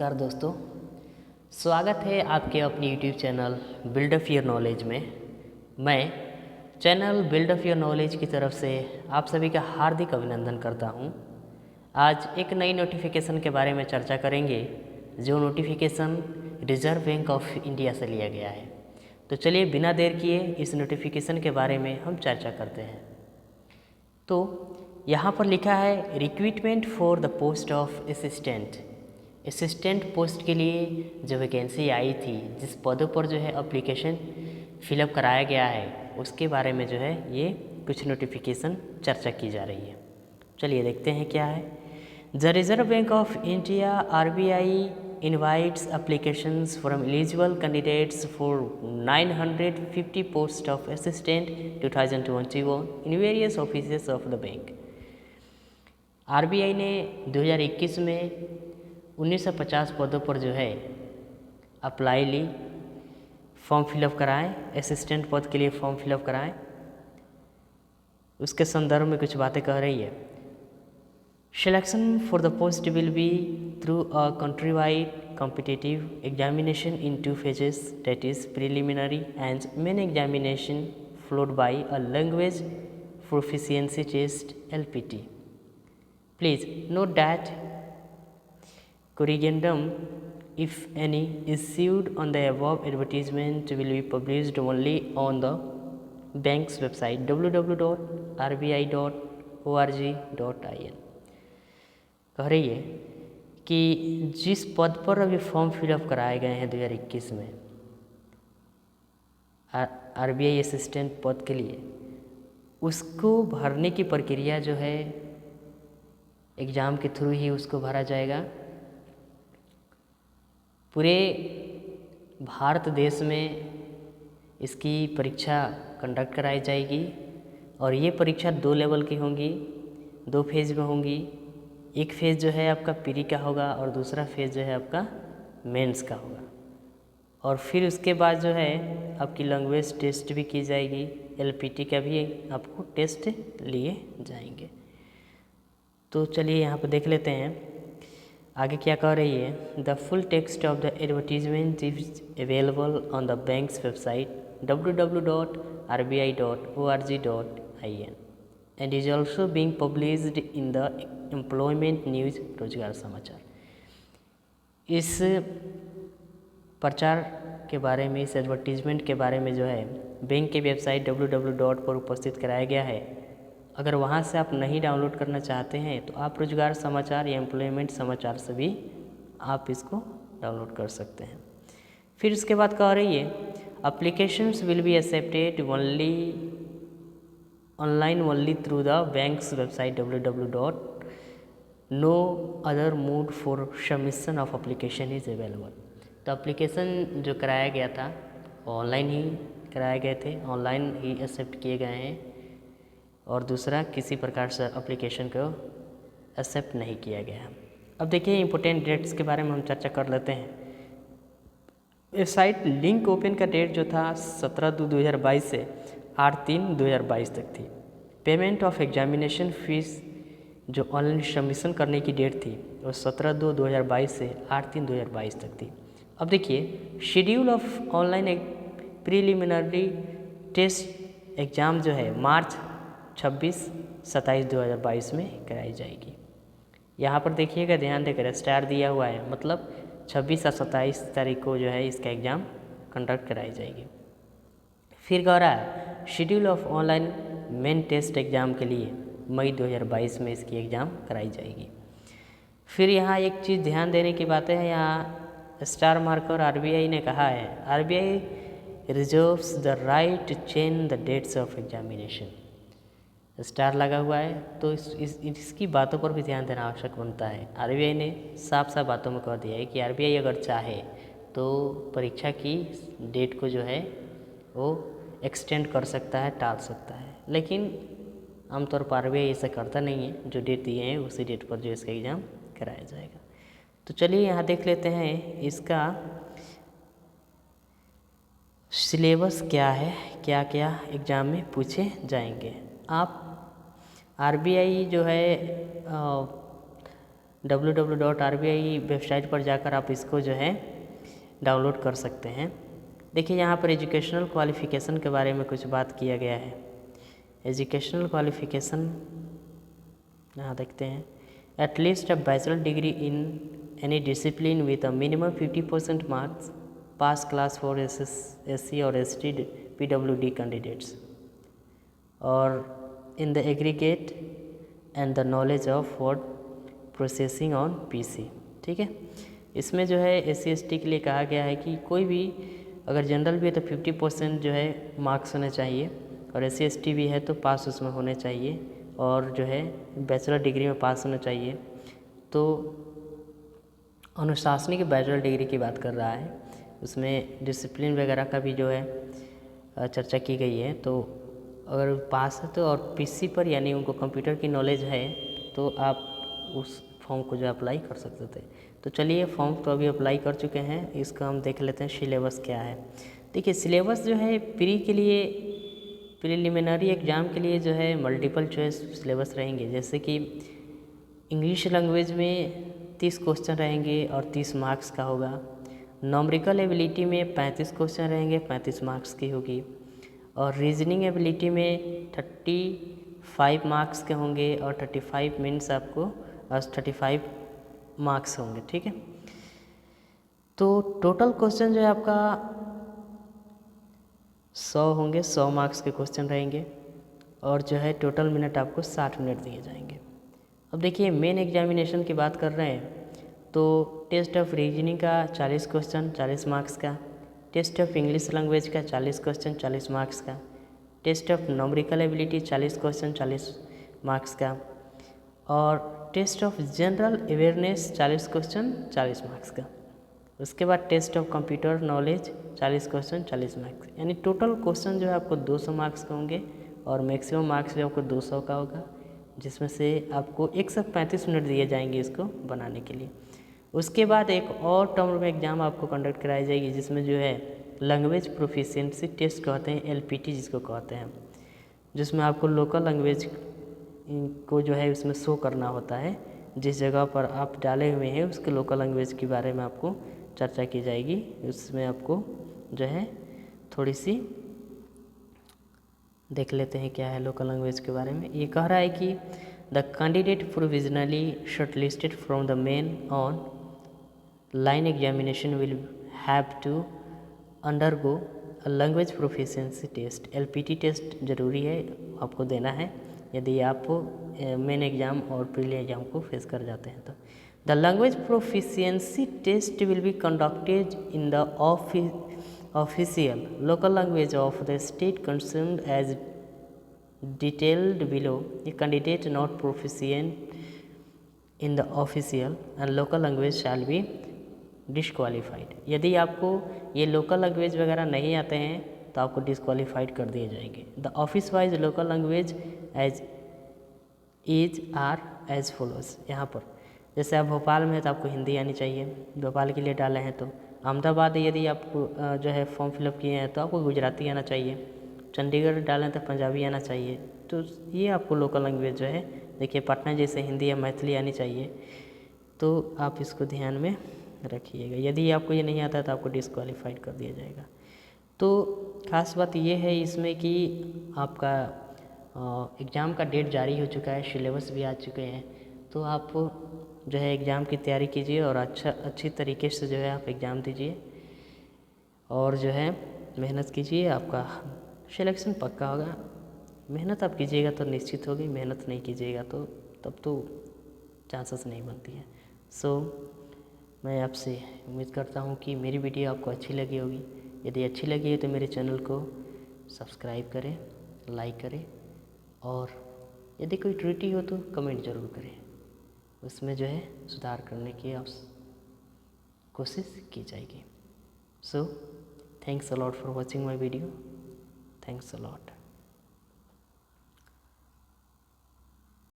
नमस्कार दोस्तों, स्वागत है आपके अपनी YouTube channel build up your knowledge में। मैं channel build up your knowledge की तरफ से आप सभी का हार्दिक अभिनंदन करता हूं। आज एक नई नोटिफिकेशन के बारे में चर्चा करेंगे, जो notification reserve bank of India से लिया गया है। तो चलिए बिना देर किए इस नोटिफिकेशन के बारे में हम चर्चा करते हैं। तो यहाँ पर लिखा है recruitment for the post of assistant post के लिए जो वैकेंसी आई थी, जिस पदों पर जो है एप्लीकेशन फिलअप कराया गया है, उसके बारे में जो है ये कुछ नोटिफिकेशन चर्चा की जा रही है। चलिए देखते हैं क्या है। The reserve bank of India RBI invites applications from eligible candidates for 950 posts of assistant 2021 in various offices of the bank। RBI ने 2021 में 1950 पदों पर जो है अप्लाई ली, फॉर्म फिलअप कराएं, असिस्टेंट पद के लिए फॉर्म फिलअप कराएं। उसके संदर्भ में कुछ बातें कह रही है। Selection for the post will be through a countrywide competitive examination in 2 phases, that is preliminary and main examination, followed by a language proficiency test LPT. Please note that corrigendum, if any, issued on the above advertisement will be published only on the bank's website www.rbi.org.in। कह रही है कि जिस पद पर अभी form fill up कराए गए हैं 2021 में RBI असिस्टेंट पद के लिए, उसको भरने की प्रक्रिया जो है एग्ज़ाम के थ्रू ही उसको भरा जाएगा। पूरे भारत देश में इसकी परीक्षा कंडक्ट कराई जाएगी और ये परीक्षा 2 लेवल की होंगी, 2 फेज़ में होंगी। एक फेज़ जो है आपका प्री का होगा और दूसरा फेज़ जो है आपका मेंस का होगा। और फिर उसके बाद जो है आपकी लैंग्वेज टेस्ट भी की जाएगी, LPT का भी आपको टेस्ट लिए जाएंगे। तो चलिए यहाँ पर देख लेते हैं आगे क्या कह रही है। The full text of the advertisement is available on the bank's website www.rbi.org.in and is also being published in the employment news रोजगार समाचार। इस प्रचार के बारे में, इस एडवर्टीजमेंट के बारे में जो है बैंक के वेबसाइट www. पर उपस्थित कराया गया है। अगर वहां से आप नहीं डाउनलोड करना चाहते हैं तो आप रोजगार समाचार या एम्प्लॉयमेंट समाचार से भी आप इसको डाउनलोड कर सकते हैं। फिर उसके बाद कह रही है applications will be accepted online only through the bank's website www. No other mode for submission of application is available. तो एप्लीकेशन जो कराया गया था ऑनलाइन ही कराए गए थे, ऑनलाइन ही एक्सेप्ट किए गए हैं और दूसरा किसी प्रकार से एप्लीकेशन को एक्सेप्ट नहीं किया गया। अब देखिए इम्पोर्टेंट डेट्स के बारे में हम चर्चा कर लेते हैं। वेबसाइट लिंक ओपन का डेट जो था 17/2/2022 से 8/3/2022 तक थी। पेमेंट ऑफ एग्जामिनेशन फीस जो ऑनलाइन सबमिशन करने की डेट थी वो 17/2/2022 से 8/3/2022 तक थी। अब देखिए schedule of online preliminary test exam जो है मार्च 26-27/2022 में कराई जाएगी। यहाँ पर देखिएगा, ध्यान देकर स्टार दिया हुआ है, मतलब 26 और 27 तारीख को जो है इसका एग्ज़ाम कंडक्ट कराई जाएगी। फिर कह रहा है schedule of online main test exam के लिए मई 2022 में इसकी एग्ज़ाम कराई जाएगी। फिर यहाँ एक चीज़ ध्यान देने की बातें हैं, यहाँ स्टार मार्कर RBI ने कहा है RBI reserves the right to change the dates of examination. Star लगा हुआ है तो इसकी बातों पर भी ध्यान देना आवश्यक बनता है। RBI ने साफ साफ बातों में कह दिया है कि RBI अगर चाहे तो परीक्षा की डेट को जो है वो एक्सटेंड कर सकता है, टाल सकता है, लेकिन आमतौर पर RBI ऐसा करता नहीं है। जो डेट दिए हैं उसी डेट पर जो इसका एग्ज़ाम कराया जाएगा। तो चलिए यहाँ देख लेते हैं इसका सिलेबस क्या है, क्या क्या एग्ज़ाम में पूछे जाएंगे। आप RBI जो है www.rbi वेबसाइट पर जाकर आप इसको जो है डाउनलोड कर सकते हैं। देखिए यहाँ पर एजुकेशनल क्वालिफ़िकेशन के बारे में कुछ बात किया गया है। एजुकेशनल क्वालिफ़िकेशन यहाँ देखते हैं, at least a bachelor degree in any discipline with a minimum 50% marks, pass class for SC और ST PWD कैंडिडेट्स, और in the aggregate and the knowledge of word processing on PC। ठीक है, इसमें जो है SC ST के लिए कहा गया है कि कोई भी अगर जनरल भी है तो 50% जो है मार्क्स होने चाहिए, और SC ST भी है तो पास उसमें होने चाहिए, और जो है बैचलर डिग्री में पास होना चाहिए। तो अनुशासनिक बैचलर डिग्री की बात कर रहा है, उसमें डिसिप्लिन वगैरह का भी जो है चर्चा की गई है। तो अगर पास है तो, और PC पर यानी उनको कंप्यूटर की नॉलेज है तो आप उस फॉर्म को जो अप्लाई कर सकते थे। तो चलिए फॉर्म तो अभी अप्लाई कर चुके हैं, इसका हम देख लेते हैं सिलेबस क्या है। देखिए सिलेबस जो है प्री के लिए, प्रिलिमिनरी एग्ज़ाम के लिए जो है मल्टीपल चॉइस सिलेबस रहेंगे, जैसे कि इंग्लिश लैंग्वेज में 30 क्वेश्चन रहेंगे और 30 मार्क्स का होगा। न्यूमेरिकल एबिलिटी में 35 क्वेश्चन रहेंगे, 35 मार्क्स की होगी, और रीजनिंग एबिलिटी में 35 मार्क्स के होंगे, और 35 मीन्स आपको 35 मार्क्स होंगे। ठीक है, तो टोटल क्वेश्चन जो है आपका 100 होंगे, 100 मार्क्स के क्वेश्चन रहेंगे, और जो है टोटल मिनट आपको 60 मिनट दिए जाएंगे। अब देखिए मेन एग्जामिनेशन की बात कर रहे हैं तो टेस्ट ऑफ रीजनिंग का 40 क्वेश्चन 40 मार्क्स का, टेस्ट ऑफ इंग्लिश लैंग्वेज का 40 क्वेश्चन 40 मार्क्स का, test of numerical ability 40 question 40 marks का, और test of general awareness 40 question 40 marks का। उसके बाद test of computer knowledge 40 question 40 marks, यानी टोटल क्वेश्चन जो है आपको 200 मार्क्स के होंगे, और मैक्सिमम मार्क्स जो आपको 200 का होगा, जिसमें से आपको 135 मिनट दिए जाएंगे इसको बनाने के लिए। उसके बाद एक और टर्म एग्ज़ाम आपको कंडक्ट कराई जाएगी, जिसमें जो है लैंग्वेज प्रोफिशिएंसी टेस्ट कहते हैं, LPT जिसको कहते हैं, जिसमें आपको लोकल लैंग्वेज को जो है उसमें शो करना होता है, जिस जगह पर आप डाले हुए हैं उसके लोकल लैंग्वेज के बारे में आपको चर्चा की जाएगी। उसमें आपको जो है थोड़ी सी देख लेते हैं क्या है लोकल लैंग्वेज के बारे में। ये कह रहा है कि the candidate provisionally shortlisted from the main online examination will have to undergo a language proficiency test. LPT test ज़रूरी है, आपको देना है यदि आप मेन एग्ज़ाम और प्रीली एग्ज़ाम को फेस कर जाते हैं तो। The language proficiency test will be conducted in the official local language of the state concerned as detailed below. A candidate not proficient in the official and local language shall be disqualified. यदि आपको ये local language वगैरह नहीं आते हैं तो आपको disqualified कर दिए जाएंगे। The office wise local language are as follows. यहाँ पर जैसे आप भोपाल में है तो आपको हिंदी आनी चाहिए, भोपाल के लिए डाले हैं तो। अहमदाबाद यदि आपको जो है फॉर्म फिलअप किए हैं तो आपको गुजराती आना चाहिए। चंडीगढ़ डालें तो पंजाबी आना चाहिए। तो ये आपको लोकल लैंग्वेज जो है, देखिए पटना जैसे हिंदी या मैथिली आनी चाहिए, तो आप इसको ध्यान में रखिएगा। यदि आपको ये नहीं आता तो आपको डिस्क्वालीफाइड कर दिया जाएगा। तो ख़ास बात ये है इसमें कि आपका एग्ज़ाम का डेट जारी हो चुका है, सिलेबस भी आ चुके हैं, तो आप जो है एग्ज़ाम की तैयारी कीजिए और अच्छी तरीके से जो है आप एग्ज़ाम दीजिए और जो है मेहनत कीजिए, आपका सिलेक्शन पक्का होगा। मेहनत आप कीजिएगा तो निश्चित होगी, मेहनत नहीं कीजिएगा तो तब तो चांसेस नहीं बनती है। मैं आपसे उम्मीद करता हूँ कि मेरी वीडियो आपको अच्छी लगी होगी। यदि अच्छी लगी है तो मेरे चैनल को सब्सक्राइब करें, लाइक करें, और यदि कोई त्रुटि हो तो कमेंट ज़रूर करें, उसमें जो है सुधार करने की कोशिश की जाएगी। Thanks a lot for watching my video. Thanks a lot.